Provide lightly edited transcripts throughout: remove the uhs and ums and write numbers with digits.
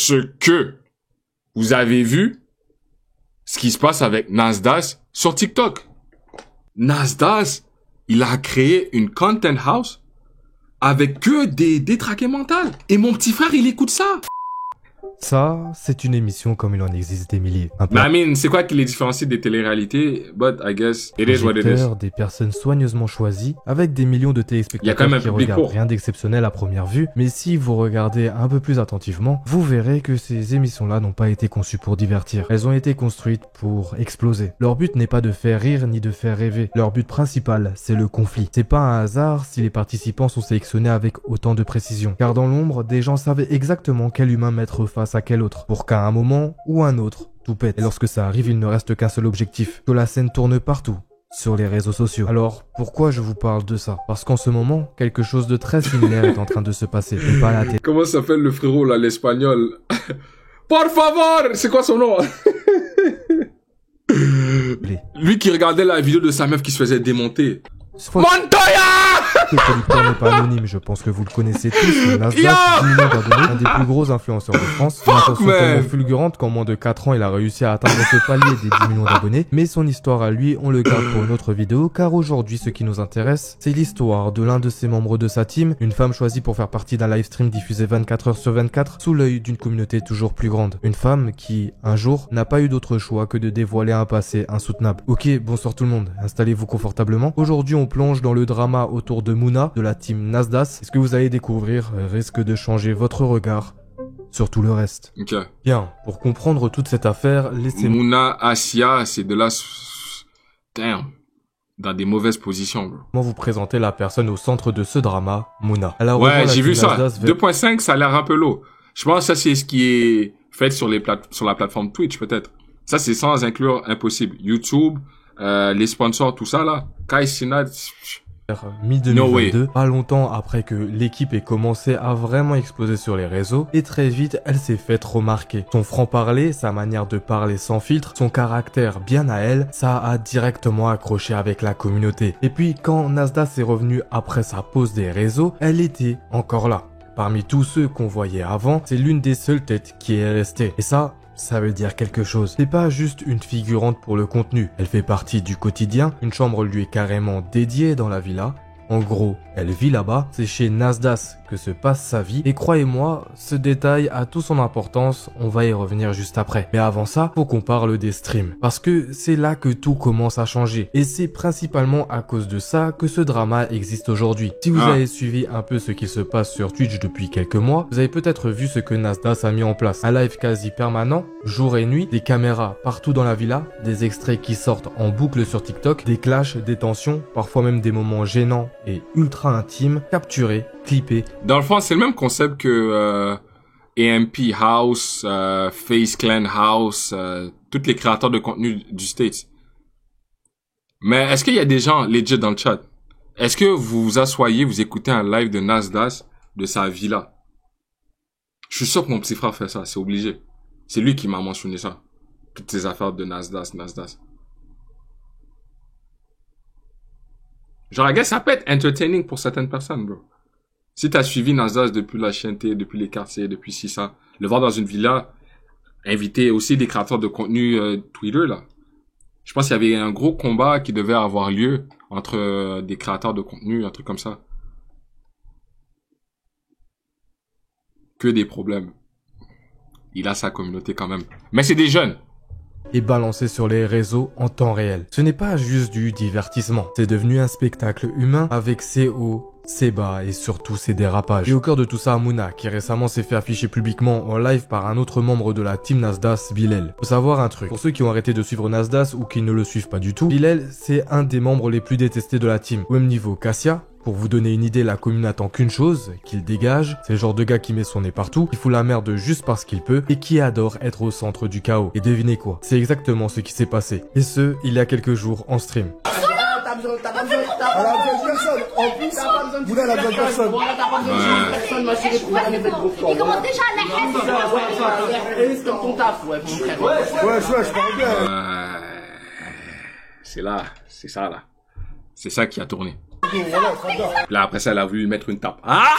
parce que vous avez vu ce qui se passe avec Nasdaq sur TikTok. Nasdaq, il a créé une content house avec que des détraqués mentales. Et mon petit frère, il écoute ça. Ça, c'est une émission comme il en existe des milliers. Mais I mean, c'est quoi qui les différencie des téléréalités? But I guess it is what it is. Des personnes soigneusement choisies, avec des millions de téléspectateurs qui regardent rien d'exceptionnel à première vue. Mais si vous regardez un peu plus attentivement, vous verrez que ces émissions-là n'ont pas été conçues pour divertir. Elles ont été construites pour exploser. Leur but n'est pas de faire rire ni de faire rêver. Leur but principal, c'est le conflit. C'est pas un hasard si les participants sont sélectionnés avec autant de précision. Car dans l'ombre, des gens savaient exactement quel humain mettre face à quel autre, pour qu'à un moment ou un autre, tout pète. Et lorsque ça arrive, il ne reste qu'un seul objectif, que la scène tourne partout, sur les réseaux sociaux. Alors, pourquoi je vous parle de ça? Parce qu'en ce moment, quelque chose de très similaire est en train de se passer, et pas à la télé. Comment s'appelle le frérot là, l'espagnol? Por favor! C'est quoi son nom? Lui qui regardait la vidéo de sa meuf qui se faisait démonter. Montoya! Le producteur n'est pas anonyme, je pense que vous le connaissez tous. Nasdaq, 10 millions d'abonnés, un des plus gros influenceurs de France. Une intention tellement fulgurante qu'en moins de 4 ans, il a réussi à atteindre ce palier des 10 millions d'abonnés. Mais son histoire à lui, on le garde pour une autre vidéo, car aujourd'hui, ce qui nous intéresse, c'est l'histoire de l'un de ses membres de sa team, une femme choisie pour faire partie d'un live stream diffusé 24 heures sur 24, sous l'œil d'une communauté toujours plus grande. Une femme qui, un jour, n'a pas eu d'autre choix que de dévoiler un passé insoutenable. Ok, bonsoir tout le monde, installez-vous confortablement. Aujourd'hui, on plonge dans le drama autour de Mouna, de la team Nasdaq. Ce que vous allez découvrir risque de changer votre regard sur tout le reste. Ok. Bien, pour comprendre toute cette affaire, laissez-moi... Mouna, Asia, c'est de là... Damn. Dans des mauvaises positions, bro. Moi vous présenter la personne au centre de ce drama, Mouna. Ouais, j'ai vu ça. 2.5, ça a l'air un peu low. Je pense que ça, c'est ce qui est fait sur la plateforme Twitch, peut-être. Ça, c'est sans inclure Impossible. YouTube, les sponsors, tout ça, là. Kai Cenat... mi-2022, pas longtemps après que l'équipe ait commencé à vraiment exploser sur les réseaux, et très vite elle s'est faite remarquer. Son franc-parler, sa manière de parler sans filtre, son caractère bien à elle, ça a directement accroché avec la communauté. Et puis quand Nasdaq est revenu après sa pause des réseaux, elle était encore là. Parmi tous ceux qu'on voyait avant, c'est l'une des seules têtes qui est restée. Et ça veut dire quelque chose. C'est pas juste une figurante pour le contenu. Elle fait partie du quotidien. Une chambre lui est carrément dédiée dans la villa. En gros, elle vit là-bas, c'est chez Nasdaq que se passe sa vie, et croyez-moi, ce détail a toute son importance, on va y revenir juste après. Mais avant ça, faut qu'on parle des streams, parce que c'est là que tout commence à changer, et c'est principalement à cause de ça que ce drama existe aujourd'hui. Si vous avez suivi un peu ce qui se passe sur Twitch depuis quelques mois, vous avez peut-être vu ce que Nasdaq a mis en place. Un live quasi permanent, jour et nuit, des caméras partout dans la villa, des extraits qui sortent en boucle sur TikTok, des clashs, des tensions, parfois même des moments gênants et ultra intime, capturé, clippé. Dans le fond, c'est le même concept que AMP House, Face Clan House, tous les créateurs de contenu du States. Mais est-ce qu'il y a des gens legit dans le chat? Est-ce que vous vous assoyez, vous écoutez un live de Nasdaq de sa villa? Je suis sûr que mon petit frère fait ça, c'est obligé. C'est lui qui m'a mentionné ça. Toutes ces affaires de Nasdaq. Genre, I guess ça peut être entertaining pour certaines personnes, bro. Si t'as suivi Nasdaq depuis la chaîneté, depuis les quartiers, depuis ça, le voir dans une villa, inviter aussi des créateurs de contenu Twitter, là. Je pense qu'il y avait un gros combat qui devait avoir lieu entre des créateurs de contenu, un truc comme ça. Que des problèmes. Il a sa communauté quand même. Mais c'est des jeunes. Et balancé sur les réseaux en temps réel. Ce n'est pas juste du divertissement, c'est devenu un spectacle humain avec ses hauts, ses bas et surtout ses dérapages. Et au cœur de tout ça, Mouna, qui récemment s'est fait afficher publiquement en live par un autre membre de la team Nasdaq, Bilal. Faut savoir un truc, pour ceux qui ont arrêté de suivre Nasdaq ou qui ne le suivent pas du tout, Bilal, c'est un des membres les plus détestés de la team. Au même niveau Cassia. Pour vous donner une idée, la commune n'attend qu'une chose, qu'il dégage. C'est le genre de gars qui met son nez partout, qui fout la merde juste parce qu'il peut, et qui adore être au centre du chaos. Et devinez quoi? C'est exactement ce qui s'est passé. Et ce, il y a quelques jours en stream. C'est là, c'est ça là. C'est ça qui a tourné. Là, après ça, elle a voulu lui mettre une tape. Ah!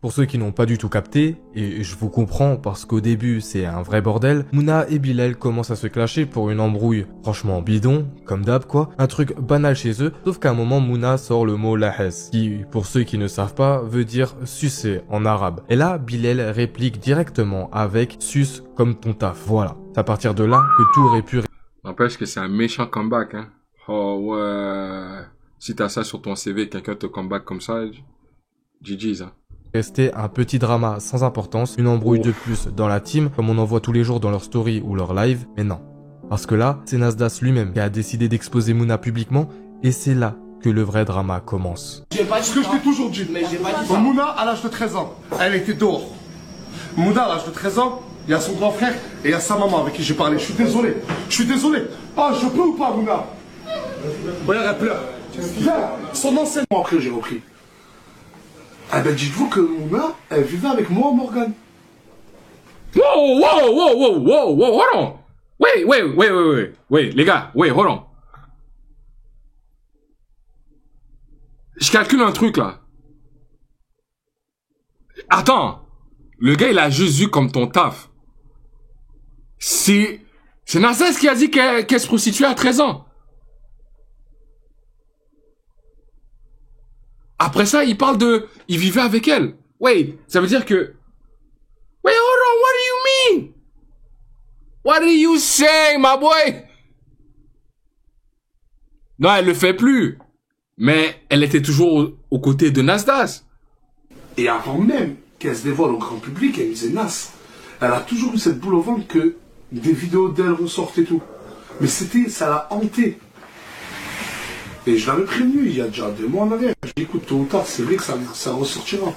Pour ceux qui n'ont pas du tout capté, et je vous comprends parce qu'au début c'est un vrai bordel, Mouna et Bilal commencent à se clasher pour une embrouille franchement bidon, comme d'hab quoi, un truc banal chez eux, sauf qu'à un moment Mouna sort le mot lahes, qui pour ceux qui ne savent pas veut dire sucer en arabe. Et là Bilal réplique directement avec sus comme ton taf, voilà. C'est à partir de là que tout aurait pu... N'empêche que c'est un méchant comeback, hein. Oh ouais, si t'as ça sur ton CV, quelqu'un te comeback comme ça, GG's, hein. Rester un petit drama sans importance, une embrouille de plus dans la team, comme on en voit tous les jours dans leur story ou leur live, mais non. Parce que là, c'est Nasdas lui-même qui a décidé d'exposer Mouna publiquement, et c'est là que le vrai drama commence. J'ai pas dit ce que je t'ai toujours dit. Mais j'ai pas dit ça. Mouna, à l'âge de 13 ans, elle était dehors. Mouna, à l'âge de 13 ans, il y a son grand frère et il y a sa maman avec qui j'ai parlé. Je suis désolé. Je suis désolé. Ah, je peux ou pas, Mouna? Regarde, elle pleure. Viens, son enseignement après, j'ai repris. Ah ben dites-vous que Mouna, elle vivait avec moi, Morgane. Wow, wow, wow, wow, wow, wow, hold on. Wait, les gars, hold on. Je calcule un truc, là. Attends. Le gars, il a juste vu comme ton taf. C'est Nasdas qui a dit qu'elle se prostituait à 13 ans. Après ça, il parle il vivait avec elle. Wait, ça veut dire que... Wait, hold on, what do you mean? What are you saying, my boy? Non, elle le fait plus. Mais elle était toujours aux côtés de Nasdas. Et avant même qu'elle se dévoile au grand public, elle disait Nas. Elle a toujours eu cette boule au ventre que des vidéos d'elle ressortent et tout. Mais ça l'a hanté. Et je l'avais prévenu il y a déjà 2 mois en arrière. Je dis écoute, tôt ou tard, c'est vrai que ça ressortira.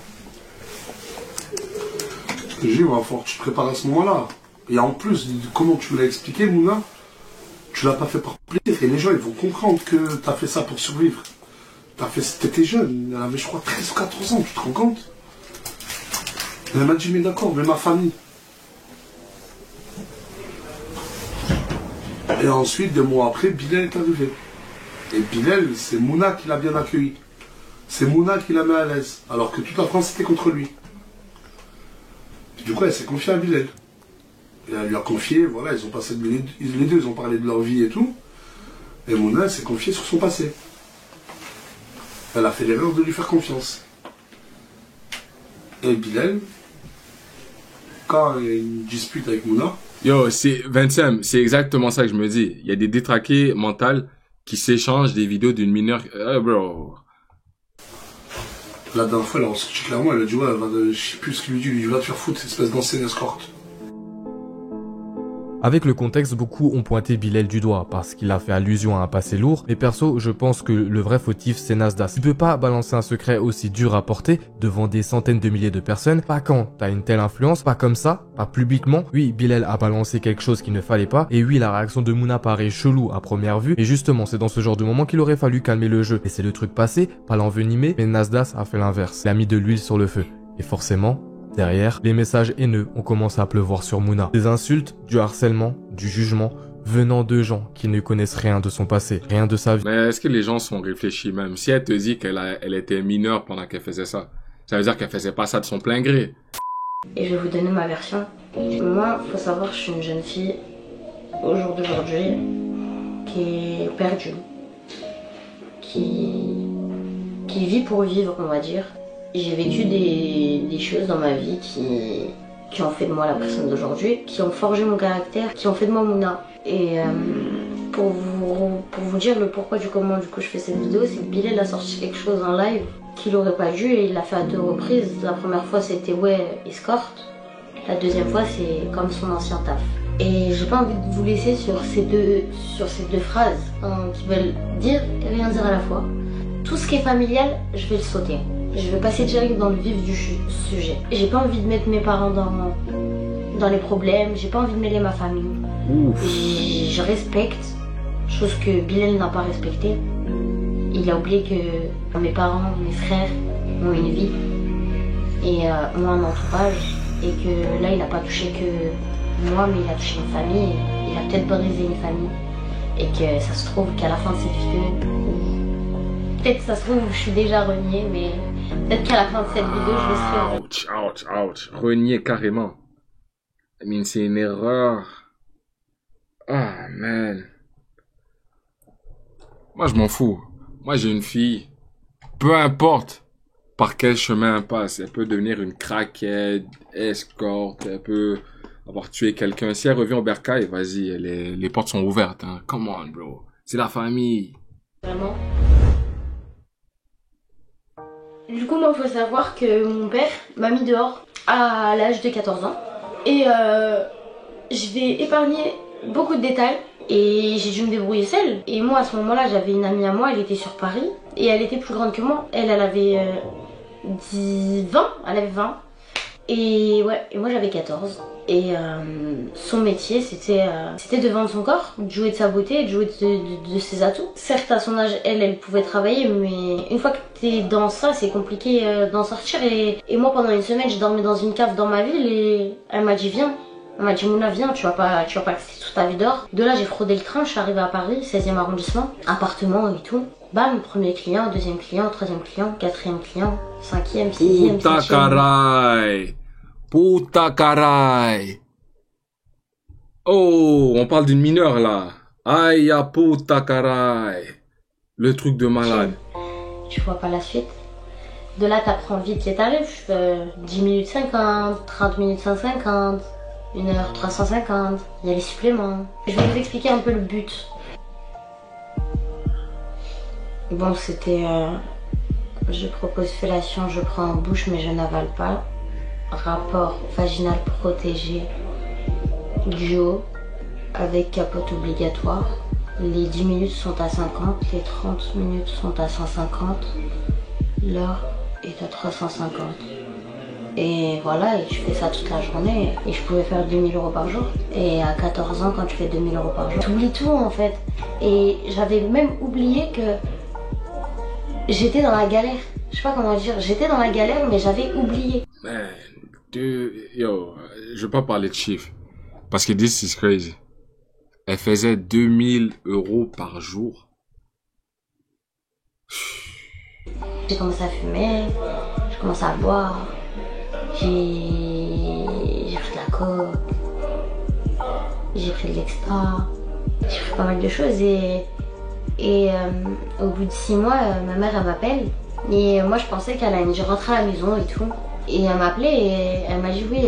J'ai dit, il va falloir que tu te prépares à ce moment-là. Et en plus, comment tu me l'as expliqué, Mouna, tu l'as pas fait par plaisir. Et les gens, ils vont comprendre que tu as fait ça pour survivre. T'étais jeune, elle avait, je crois, 13 ou 14 ans, tu te rends compte? Elle m'a dit, mais d'accord, mais ma famille. Et ensuite, 2 mois après, Bilal est arrivé. Et Bilal, c'est Mouna qui l'a bien accueilli. C'est Mouna qui l'a mis à l'aise. Alors que toute la France était contre lui. Et du coup, elle s'est confiée à Bilal. Et elle lui a confié, voilà, ils ont passé les deux, ils ont parlé de leur vie et tout. Et Mouna, elle s'est confiée sur son passé. Elle a fait l'erreur de lui faire confiance. Et Bilal, quand il y a une dispute avec Mouna... Yo, Vincent, c'est exactement ça que je me dis. Il y a des détraqués mentaux qui s'échangent des vidéos d'une mineure... bro. La dernière fois, elle a ressorti clairement, elle a dit, ouais, je sais plus ce qu'il lui dit, va te faire foutre, cette espèce d'ancienne escorte. Avec le contexte, beaucoup ont pointé Bilal du doigt parce qu'il a fait allusion à un passé lourd, mais perso, je pense que le vrai fautif c'est Nasdas. Tu peux pas balancer un secret aussi dur à porter devant des centaines de milliers de personnes, pas quand t'as une telle influence, pas comme ça, pas publiquement. Oui, Bilal a balancé quelque chose qu'il ne fallait pas, et oui, la réaction de Mouna paraît chelou à première vue, et justement, c'est dans ce genre de moment qu'il aurait fallu calmer le jeu. Et c'est le truc passé, pas l'envenimer, mais Nasdas a fait l'inverse. Il a mis de l'huile sur le feu. Et forcément... derrière, les messages haineux ont commencé à pleuvoir sur Mouna. Des insultes, du harcèlement, du jugement, venant de gens qui ne connaissent rien de son passé, rien de sa vie. Mais est-ce que les gens sont réfléchis même? Si elle te dit elle était mineure pendant qu'elle faisait ça, ça veut dire qu'elle faisait pas ça de son plein gré. Et je vais vous donner ma version. Moi, faut savoir, je suis une jeune fille, au jour d'aujourd'hui, qui est perdue. Qui vit pour vivre, on va dire. J'ai vécu des choses dans ma vie qui ont fait de moi la personne d'aujourd'hui, qui ont forgé mon caractère, qui ont fait de moi Mouna. Et pour vous dire le pourquoi du comment du coup je fais cette vidéo, c'est que Bilal a sorti quelque chose en live qu'il aurait pas dû et il l'a fait à 2 reprises. La première fois c'était ouais, escorte. La deuxième fois c'est comme son ancien taf. Et j'ai pas envie de vous laisser sur ces deux phrases qui veulent dire et rien dire à la fois. Tout ce qui est familial, je vais le sauter. Je vais passer direct dans le vif du sujet. J'ai pas envie de mettre mes parents dans les problèmes, j'ai pas envie de mêler ma famille. Je respecte, chose que Bilal n'a pas respectée. Il a oublié que mes parents, mes frères ont une vie et ont un entourage et que là il a pas touché moi, mais il a touché une famille, il a peut-être brisé une famille. Et que ça se trouve qu'à la fin de cette vidéo, peut-être ça se trouve je suis déjà reniée, mais peut-être qu'à la fin de cette vidéo, je le serai. Ouch. Renier carrément. I mean, c'est une erreur. Ah, man. Moi, je m'en fous. Moi, j'ai une fille. Peu importe par quel chemin elle passe. Elle peut devenir une craquette, escorte, elle peut avoir tué quelqu'un. Si elle revient au bercail, vas-y, les portes sont ouvertes. Hein. Come on, bro. C'est la famille. Vraiment. Du coup, moi, il faut savoir que mon père m'a mis dehors à l'âge de 14 ans. Et je vais épargner beaucoup de détails. Et j'ai dû me débrouiller seule. Et moi, à ce moment-là, j'avais une amie à moi, elle était sur Paris. Et elle était plus grande que moi. Elle avait 20. Elle avait 20. Et ouais, et moi j'avais 14. Et son métier, c'était de vendre son corps, de jouer de sa beauté, de jouer de ses atouts. Certes, à son âge, elle pouvait travailler, mais une fois que t'es dans ça, c'est compliqué d'en sortir. Et moi, pendant une semaine, je dormais dans une cave dans ma ville et elle m'a dit viens. Elle m'a dit Mouna, viens, tu vas pas rester toute ta vie dehors. De là, j'ai fraudé le train, je suis arrivée à Paris, 16e arrondissement, appartement et tout. Bam, premier client, deuxième client, troisième client, quatrième client, cinquième, sixième, Puta caray. Puta caray. Oh, on parle d'une mineure là. Aïe, puta caray. Le truc de malade. Tu vois pas la suite. De là, t'apprends vite les tarifs. 10 minutes 50, 30 minutes 150, 1 heure 350. Il y a les suppléments. Je vais vous expliquer un peu le but. Bon, c'était... je propose fellation, je prends en bouche mais je n'avale pas. Rapport vaginal protégé, duo, avec capote obligatoire. Les 10 minutes sont à 50, les 30 minutes sont à 150, l'heure est à 350. Et voilà, et je fais ça toute la journée et je pouvais faire 2000 € par jour. Et à 14 ans, quand tu fais 2000 € par jour, tu oublies tout en fait. Et j'avais même oublié que j'étais dans la galère. Je sais pas comment dire, j'étais dans la galère mais j'avais oublié. Man, yo, je veux pas parler de chiffres. Parce que this is crazy. Elle faisait 2000 € par jour. J'ai commencé à fumer, j'ai commencé à boire, j'ai pris de la coke, j'ai pris de l'extra, j'ai pris pas mal de choses et au bout de 6 mois, ma mère elle m'appelle et moi je pensais qu'elle allait me dire rentrer à la maison et tout. Et elle m'a appelé et elle m'a dit oui,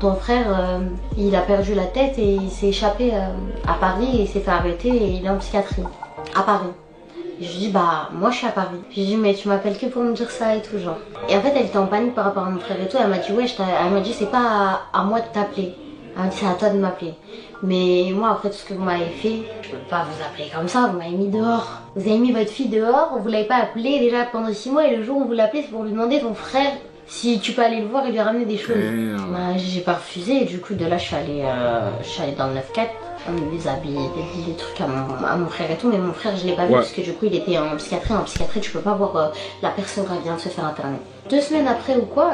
ton frère il a perdu la tête et il s'est échappé à Paris et il s'est fait arrêter et il est en psychiatrie à Paris. Et je lui dis bah moi je suis à Paris. Je lui dis mais tu m'appelles que pour me dire ça et tout genre. Et en fait elle était en panique par rapport à mon frère et tout. Elle m'a dit ouais, elle m'a dit c'est pas à moi de t'appeler. Elle m'a dit c'est à toi de m'appeler. Mais moi après tout ce que vous m'avez fait, je peux pas vous appeler comme ça, vous m'avez mis dehors. Vous avez mis votre fille dehors, vous l'avez pas appelée déjà pendant 6 mois et le jour où vous l'appelez c'est pour lui demander ton frère si tu peux aller le voir et lui ramener des choses. Bah, j'ai pas refusé et du coup de là je suis allée dans le 9-4, des habits, des trucs à mon frère et tout, mais mon frère je l'ai pas vu parce que du coup il était en psychiatrie. En psychiatrie tu peux pas voir la personne qui vient de se faire interner. 2 semaines après ou quoi,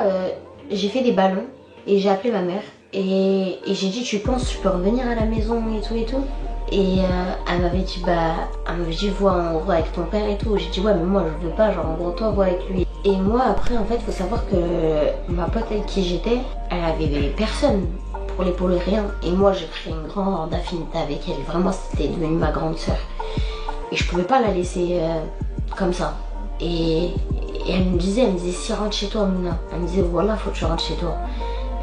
j'ai fait des ballons et j'ai appelé ma mère et j'ai dit tu penses tu peux revenir à la maison et tout et tout. Et elle m'avait dit vois en gros avec ton père et tout. J'ai dit ouais mais moi je veux pas, genre en gros toi vois avec lui. Et moi après en fait faut savoir que ma pote avec qui j'étais, elle avait personne pour l'épauler, rien. Et moi j'ai pris une grande affinité avec elle, vraiment c'était devenu ma grande sœur. Et je pouvais pas la laisser comme ça. Et elle me disait si rentre chez toi Mouna. Elle me disait voilà faut que tu rentres chez toi.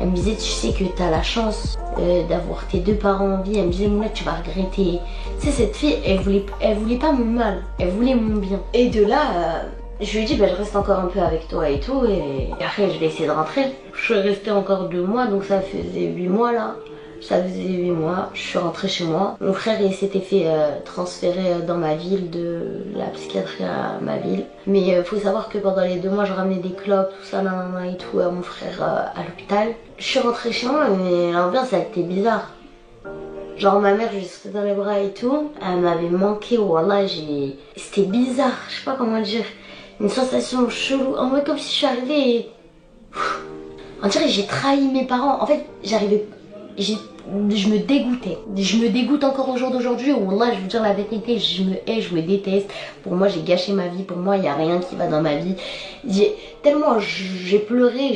Elle me disait tu sais que t'as la chance d'avoir tes 2 parents en vie. Elle me disait Mouna tu vas regretter. Tu sais cette fille elle voulait pas mon mal, elle voulait mon bien. Et de là je lui ai dit je reste encore un peu avec toi et tout et après je vais essayer de rentrer. Je suis restée encore 2 mois donc ça faisait 8 mois là. Ça faisait 8 mois, je suis rentrée chez moi. Mon frère il s'était fait transférer dans ma ville, de la psychiatrie à ma ville. Mais faut savoir que pendant les 2 mois je ramenais des clopes, tout ça et tout à mon frère à l'hôpital. Je suis rentrée chez moi mais l'ambiance elle était bizarre. Genre ma mère je lui sautais dans les bras et tout, elle m'avait manqué, wallah c'était bizarre, je sais pas comment dire. Une sensation chelou, en mode comme si je suis arrivée et... On dirait que j'ai trahi mes parents, en fait je me dégoûtais. Je me dégoûte encore au jour d'aujourd'hui où là, je vais vous dire la vérité, je me hais, je me déteste. Pour moi, j'ai gâché ma vie. Pour moi, il n'y a rien qui va dans ma vie. Tellement j'ai pleuré.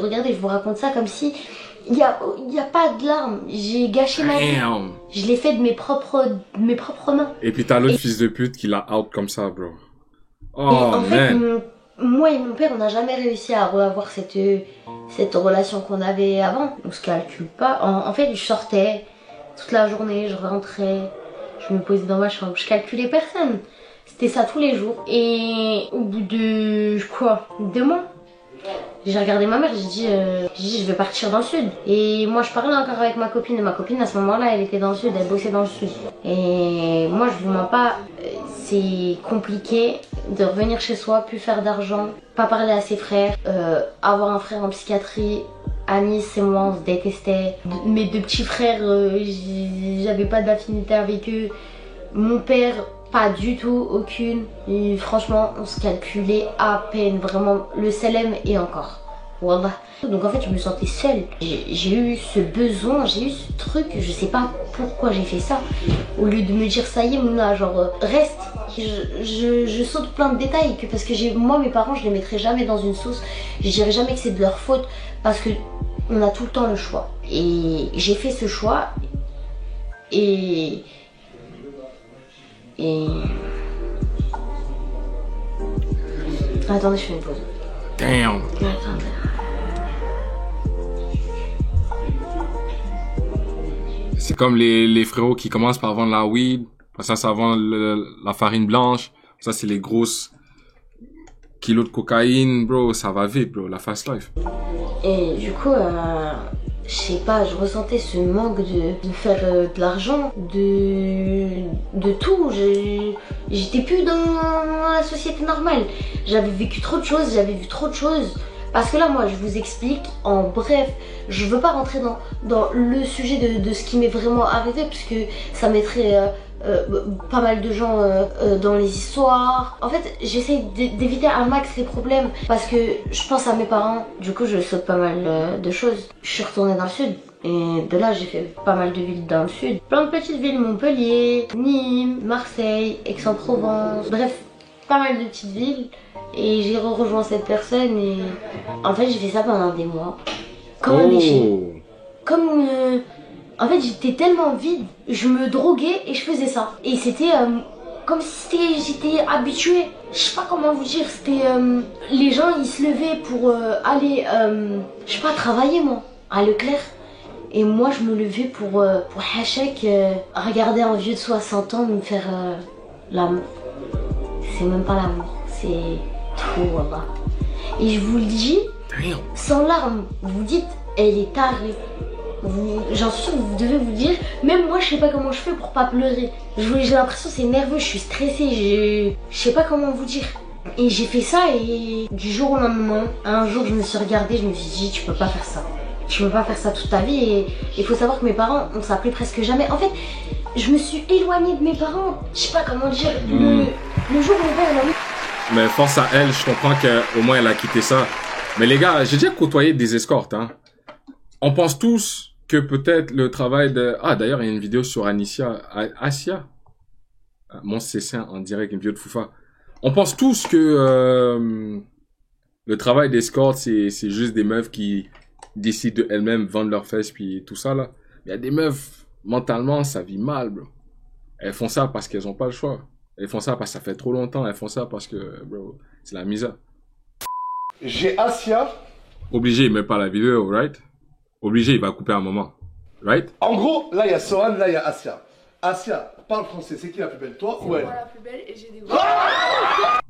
Regardez, je vous raconte ça comme si il y a pas de larmes. J'ai gâché ma vie. Je l'ai fait de mes propres mains. Et puis t'as l'autre fils de pute qui l'a out comme ça, bro. Oh, en fait, moi et mon père, on n'a jamais réussi à avoir cette relation qu'on avait avant. On se calcule pas. En fait, je sortais toute la journée, je rentrais, je me posais dans ma chambre, je calculais personne. C'était ça tous les jours. Et au bout de 2 mois, j'ai regardé ma mère, j'ai dit je vais partir dans le sud. Et moi je parlais encore avec ma copine, et ma copine à ce moment-là elle était dans le sud, elle bossait dans le sud. Et moi je vous mens pas, c'est compliqué de revenir chez soi, plus faire d'argent, pas parler à ses frères, avoir un frère en psychiatrie. Anis et moi on se détestait. Mes 2 petits frères, j'avais pas d'affinité avec eux. Mon père, pas du tout, aucune. Et franchement, on se calculait à peine, vraiment, le CLM et encore. Wallah. Donc en fait, je me sentais seule. J'ai eu ce besoin, j'ai eu ce truc, je sais pas pourquoi j'ai fait ça. Au lieu de me dire, ça y est, Mouna, genre, reste. Je saute plein de détails, parce que moi, mes parents, je les mettrais jamais dans une sauce. Je dirais jamais que c'est de leur faute, parce que on a tout le temps le choix. Et j'ai fait ce choix, et... Attendez, je fais une pause. Damn. Attendez. C'est comme les frérots qui commencent par vendre la weed, après ça vend la farine blanche, ça c'est les grosses kilos de cocaïne, bro, ça va vite, bro, la fast life. Et du coup, je sais pas, je ressentais ce manque de faire de l'argent, de tout. J'étais plus dans la société normale. J'avais vécu trop de choses, j'avais vu trop de choses. Parce que là, moi, je vous explique en bref. Je veux pas rentrer dans le sujet de ce qui m'est vraiment arrivé, parce que ça mettrait pas mal de gens dans les histoires. En fait, j'essaie d'éviter un max les problèmes, parce que je pense à mes parents. Du coup, je saute pas mal de choses. Je suis retournée dans le sud. Et de là, j'ai fait pas mal de villes dans le sud. Plein de petites villes, Montpellier, Nîmes, Marseille, Aix-en-Provence. Bref, pas mal de petites villes. Et j'ai rejoint cette personne et en fait j'ai fait ça pendant des mois. Comme un déchet. En fait j'étais tellement vide, je me droguais et je faisais ça. Et c'était comme si j'étais habituée. Je sais pas comment vous dire, c'était... les gens ils se levaient pour aller, je sais pas, travailler moi, à Leclerc. Et moi je me levais pour Hachek, regarder un vieux de 60 ans me faire l'amour. C'est même pas l'amour, c'est... trop, voilà. Et je vous le dis, sans larmes, vous dites, elle est tarée. J'en suis sûre que vous devez vous dire, même moi je sais pas comment je fais pour pas pleurer. J'ai l'impression que c'est nerveux, je suis stressée, je sais pas comment vous dire. Et j'ai fait ça et du jour au lendemain, un jour je me suis regardée, je me suis dit, tu peux pas faire ça. Tu peux pas faire ça toute ta vie. Et il faut savoir que mes parents, on s'appelait presque jamais. En fait, je me suis éloignée de mes parents, je sais pas comment dire. Le jour où mon père m'a mis... Mais force à elle, je comprends qu'au moins elle a quitté ça. Mais les gars, j'ai déjà côtoyé des escortes, hein. On pense tous que peut-être le travail de... Ah, d'ailleurs, il y a une vidéo sur Asia. Mon Cessin en direct, une vidéo de Foufa. On pense tous que le travail d'escorte, c'est juste des meufs qui décident d'elles-mêmes vendre leurs fesses puis tout ça, là. Il y a des meufs, mentalement, ça vit mal, bro. Elles font ça parce qu'elles ont pas le choix. Elles font ça parce que ça fait trop longtemps. Elles font ça parce que, bro, c'est la misère. J'ai Asia. Obligé, il met pas la vidéo, right? Obligé, il va couper un moment, right? En gros, là, il y a Sohan, là, il y a Asia. Asia, parle français. C'est qui la plus belle, toi ou elle? Moi la plus belle et j'ai des...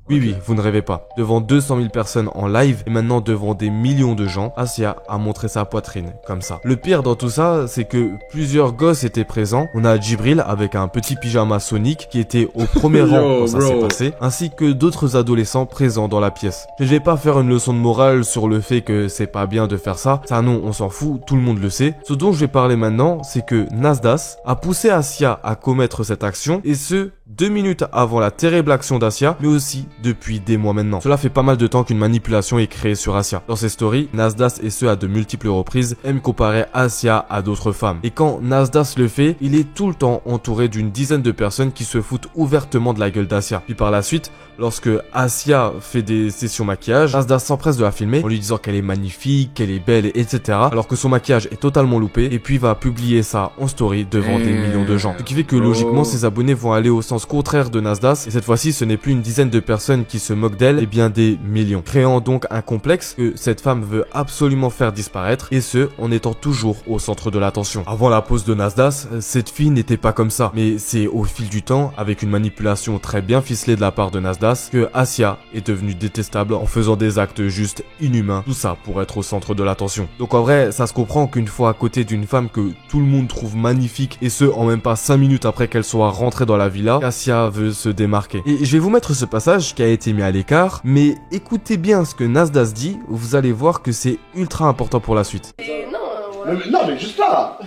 Oui, vous ne rêvez pas. Devant 200 000 personnes en live et maintenant devant des millions de gens, Asia a montré sa poitrine, comme ça. Le pire dans tout ça, c'est que plusieurs gosses étaient présents. On a Djibril avec un petit pyjama Sonic qui était au premier rang quand ça s'est passé, ainsi que d'autres adolescents présents dans la pièce. Je vais pas faire une leçon de morale sur le fait que c'est pas bien de faire ça. Ça non, on s'en fout, tout le monde le sait. Ce dont je vais parler maintenant, c'est que Nasdas a poussé Asia à commettre cette action, et ce, 2 minutes avant la terrible action d'Asia, mais aussi depuis des mois maintenant. Cela fait pas mal de temps qu'une manipulation est créée sur Asia. Dans ses stories, Nasdaq, et ce à de multiples reprises, aime comparer Asia à d'autres femmes. Et quand Nasdaq le fait, il est tout le temps entouré d'une dizaine de personnes qui se foutent ouvertement de la gueule d'Asia. Puis par la suite, lorsque Asia fait des sessions maquillage, Nasdaq s'empresse de la filmer en lui disant qu'elle est magnifique, qu'elle est belle, etc. Alors que son maquillage est totalement loupé, et puis va publier ça en story devant des millions de gens. Ce qui fait que logiquement, ses abonnés vont aller au sens contraire de Nasdaq, et cette fois-ci, ce n'est plus une dizaine de personnes qui se moquent d'elle, et bien des millions. Créant donc un complexe que cette femme veut absolument faire disparaître, et ce, en étant toujours au centre de l'attention. Avant la pose de Nasdaq, cette fille n'était pas comme ça, mais c'est au fil du temps, avec une manipulation très bien ficelée de la part de Nasdaq, que Asia est devenue détestable en faisant des actes juste inhumains, tout ça pour être au centre de l'attention. Donc en vrai, ça se comprend qu'une fois à côté d'une femme que tout le monde trouve magnifique, et ce en même pas 5 minutes après qu'elle soit rentrée dans la villa, Asia veut se démarquer. Et je vais vous mettre ce passage qui a été mis à l'écart, mais écoutez bien ce que Nasdaq dit, vous allez voir que c'est ultra important pour la suite. Mais juste là.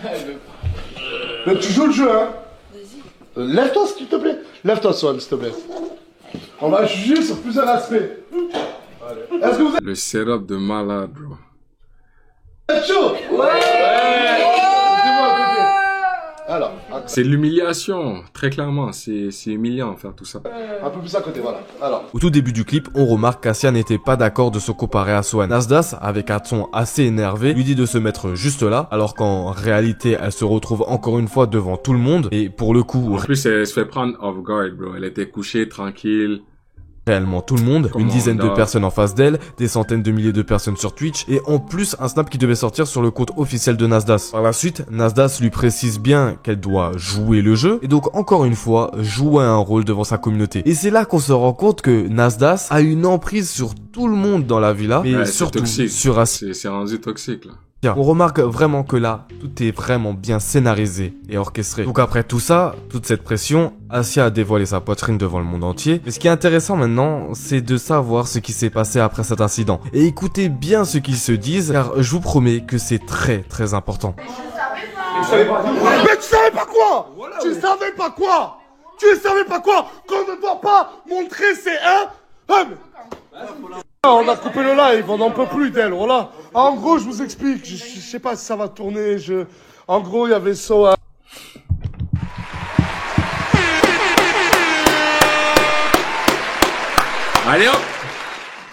Mais tu joues le jeu, hein. Lève-toi s'il te plaît. Lève-toi, Swan, s'il te plaît. On va juger sur plusieurs aspects. Est-ce que vous êtes... Le setup de malade, bro. chaud? Ouais. Alors, c'est l'humiliation, très clairement. C'est humiliant faire tout ça. Un peu plus à côté, voilà. Alors. Au tout début du clip, on remarque qu'Asia n'était pas d'accord de se comparer à Swan. Nasdaq, avec un ton assez énervé, lui dit de se mettre juste là, alors qu'en réalité, elle se retrouve encore une fois devant tout le monde. Et pour le coup, en plus, elle se fait prendre off guard, bro. Elle était couchée, tranquille. Réellement tout le monde, une dizaine de personnes en face d'elle, des centaines de milliers de personnes sur Twitch, et en plus un snap qui devait sortir sur le compte officiel de Nasdaq. Par la suite, Nasdaq lui précise bien qu'elle doit jouer le jeu, et donc encore une fois, jouer un rôle devant sa communauté. Et c'est là qu'on se rend compte que Nasdaq a une emprise sur tout le monde dans la villa, mais surtout sur Asia. C'est rendu toxique, là. On remarque vraiment que là, tout est vraiment bien scénarisé et orchestré. Donc après tout ça, toute cette pression, Asia a dévoilé sa poitrine devant le monde entier. Mais ce qui est intéressant maintenant, c'est de savoir ce qui s'est passé après cet incident. Et écoutez bien ce qu'ils se disent, car je vous promets que c'est très très important. Mais tu savais pas quoi? Tu savais pas quoi? Tu savais pas quoi? Qu'on ne doit pas montrer ses on a coupé le live, on n'en peut plus d'elle, voilà. En gros, je vous explique, je sais pas si ça va tourner, en gros, il y avait ça. Allez hop!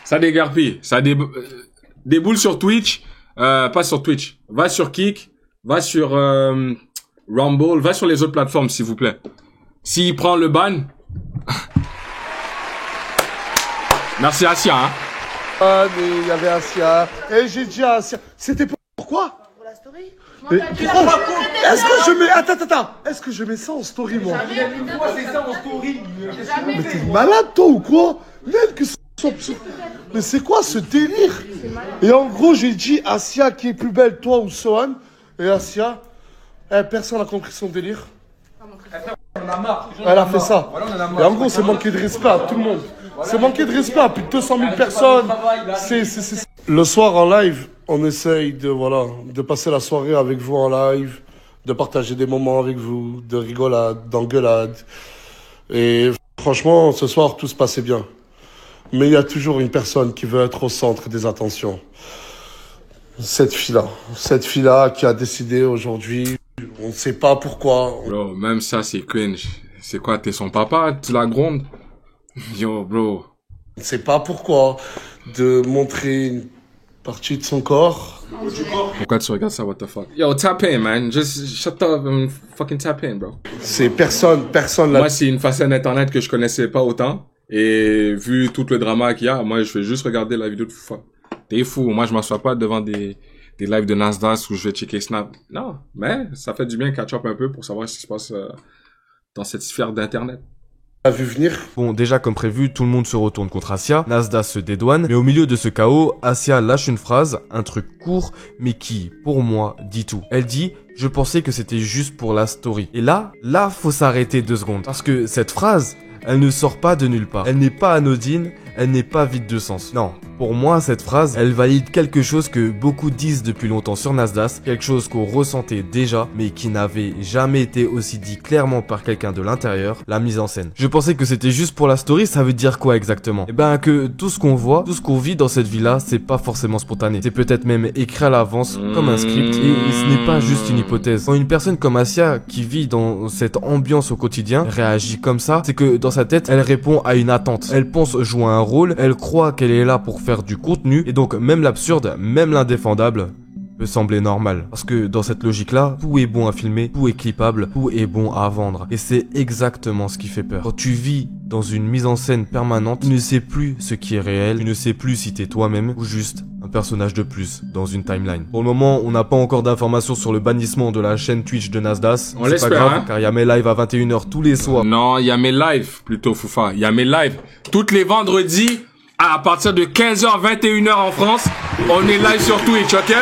Ça dégarpille, ça déboule sur Twitch, pas sur Twitch. Va sur Kick, va sur Rumble, va sur les autres plateformes, s'il vous plaît. S'il prend le ban... Merci Asia, hein. Mais il y avait Asia. Et j'ai dit à Asia. C'était pourquoi? Pour la story. Est-ce que je mets. Attends. Est-ce que je mets ça en story, moi? Une fois, c'est ça en story. Mais t'es malade, toi, ou quoi? Même que ça soit. Mais c'est quoi ce délire? Et en gros, j'ai dit Asia qui est plus belle, toi ou Sohan. Et Asia, personne n'a compris son délire. Elle a fait ça. Et en gros, c'est manquer de respect à tout le monde. C'est manquer de respect à plus de 200 000 personnes. Le soir en live, on essaye de passer la soirée avec vous en live, de partager des moments avec vous, de rigolade, d'engueulade. Et franchement, ce soir, tout se passait bien. Mais il y a toujours une personne qui veut être au centre des attentions. Cette fille-là qui a décidé aujourd'hui, on ne sait pas pourquoi. Bro, même ça, c'est cringe. C'est quoi, t'es son papa? Tu la grondes? Yo, bro. On ne sait pas pourquoi de montrer une partie de son corps. Pourquoi tu regardes ça, what the fuck? Yo, tap in, man. Just shut up and fucking tap in, bro. C'est personne là. Moi, c'est une facette d'internet que je connaissais pas autant. Et vu tout le drama qu'il y a, moi, je vais juste regarder la vidéo de Foufa. T'es fou. Moi, je m'assois pas devant des lives de Nasdaq où je vais checker Snap. Non. Mais ça fait du bien catch up un peu pour savoir ce qui se passe dans cette sphère d'internet. A vu venir. Bon, déjà comme prévu, tout le monde se retourne contre Asia, Nasdaq se dédouane, mais au milieu de ce chaos, Asia lâche une phrase, un truc court, mais qui, pour moi, dit tout. Elle dit « Je pensais que c'était juste pour la story ». Et là, faut s'arrêter 2 secondes. Parce que cette phrase, elle ne sort pas de nulle part. Elle n'est pas anodine, elle n'est pas vide de sens. Non, Pour moi, cette phrase, elle valide quelque chose que beaucoup disent depuis longtemps sur Nasdaq, quelque chose qu'on ressentait déjà, mais qui n'avait jamais été aussi dit clairement par quelqu'un de l'intérieur, la mise en scène. Je pensais que c'était juste pour la story, ça veut dire quoi exactement? Eh ben, que tout ce qu'on voit, tout ce qu'on vit dans cette vie-là, c'est pas forcément spontané. C'est peut-être même écrit à l'avance, comme un script, et ce n'est pas juste une hypothèse. Quand une personne comme Asia, qui vit dans cette ambiance au quotidien, réagit comme ça, c'est que dans sa tête, elle répond à une attente. Elle pense jouer un rôle, elle croit qu'elle est là pour faire du contenu, et donc même l'absurde, même l'indéfendable, peut sembler normal. Parce que dans cette logique-là, tout est bon à filmer, tout est clippable, tout est bon à vendre. Et c'est exactement ce qui fait peur. Quand tu vis dans une mise en scène permanente, tu ne sais plus ce qui est réel, tu ne sais plus si t'es toi-même ou juste un personnage de plus dans une timeline. Pour le moment, on n'a pas encore d'informations sur le bannissement de la chaîne Twitch de Nasdaq. On c'est l'espère, pas grave, hein. car il y a mes lives à 21h tous les soirs. Non, il y a mes lives, plutôt, Foufa. Il y a mes lives. Toutes les vendredis, à partir de 15h, 21h en France, on est live sur Twitch, ok?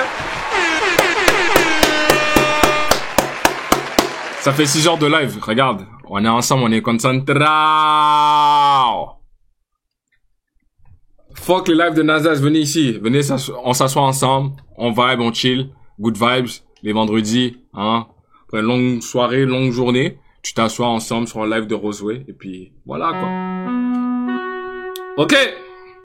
Ça fait 6 heures de live, regarde. On est ensemble, on est concentré. Fuck les lives de Nasdaq, venez ici. Venez, on s'assoit ensemble. On vibe, on chill. Good vibes. Les vendredis, hein. Après une longue soirée, longue journée. Tu t'assois ensemble sur un live de Roseway. Et puis, voilà, quoi. Ok!